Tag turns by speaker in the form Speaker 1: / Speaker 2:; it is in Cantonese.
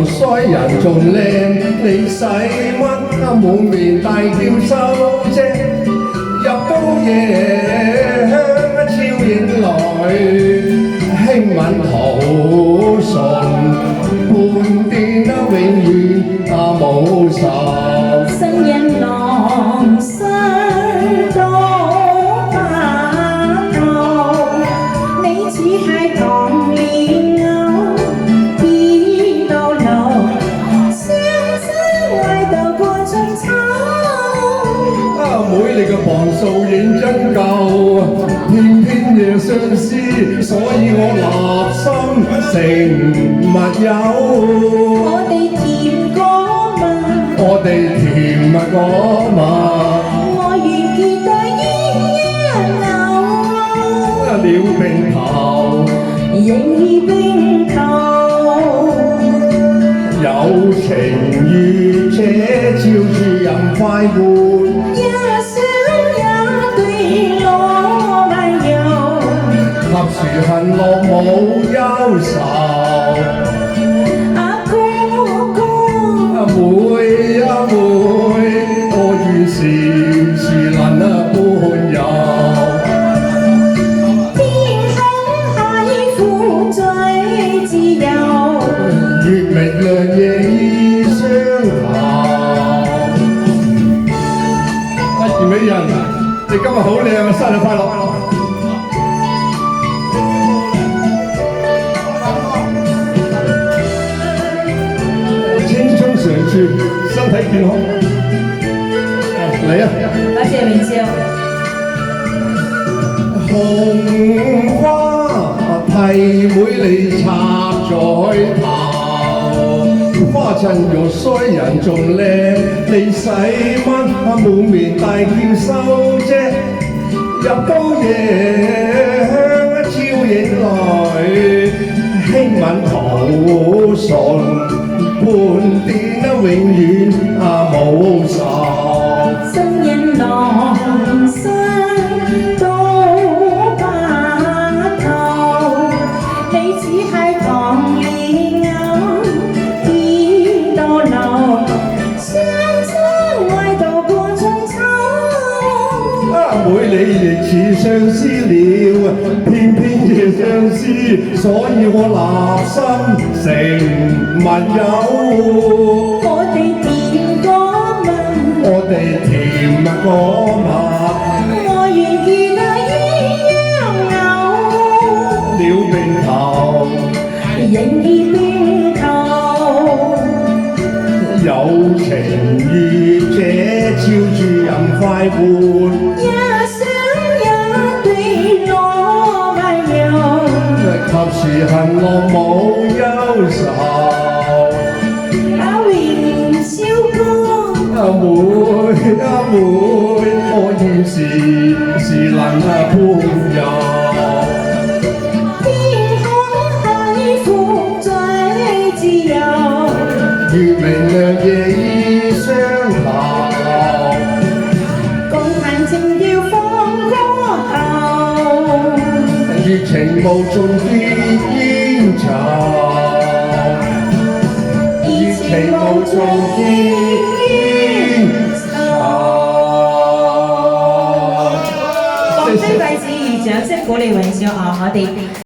Speaker 1: 又衰人仲靚，你使乜滿面大叫收啫？入到夜香超影來，輕吻好順，半點永遠冇愁。
Speaker 2: 新人郎身多白頭，你似係唐蓮藕，跌到老，相思為渡過春秋。
Speaker 1: 妹你個磅數認真夠，偏偏夜相思，所以我立心成密友。
Speaker 2: 我哋甜過嘛，
Speaker 1: 我哋甜蜜過嘛，
Speaker 2: 我願結對鴛鴦
Speaker 1: 了並頭，
Speaker 2: 仍已並頭。
Speaker 1: 有情願者照住人快活，
Speaker 2: 一生也對我溫柔，
Speaker 1: 及時行樂冇憂愁。妹我願時能伴遊。
Speaker 2: 天空海闊最自由，
Speaker 1: 月明亮夜已相投。健美人，你今日好靚啊！生日快樂！青春常駐，身體健康。嚟啊！
Speaker 2: 多謝榮少。
Speaker 1: 紅花替妹你插在頭，花襯肉衰人仲靚，你使乜滿面大叫收啫？入到夜香超影來，輕吻好順，半點永遠冇愁。
Speaker 2: 新人郎身多白頭，你似係唐蓮藕，跌到老，相思為渡過春秋。
Speaker 1: 妹你亦似相思了，偏偏夜相思，所以我立心成密友。
Speaker 2: 我哋甜過嘛，
Speaker 1: 我哋甜蜜過嘛，
Speaker 2: 我願結對鴛鴦
Speaker 1: 了並頭，
Speaker 2: 仍已並頭。
Speaker 1: 有情願者照住人快活，
Speaker 2: 一生也對我溫柔，
Speaker 1: 及時行樂冇憂愁。
Speaker 2: 榮少哥，
Speaker 1: 妹，我願時能伴遊。
Speaker 2: 天空海闊最自由，
Speaker 1: 月明亮夜已相投。
Speaker 2: 共談情調放過後，
Speaker 1: 熱情無盡結煙愁，熱情無盡結煙愁。
Speaker 2: 放低筷子，以掌聲鼓勵榮少我哋。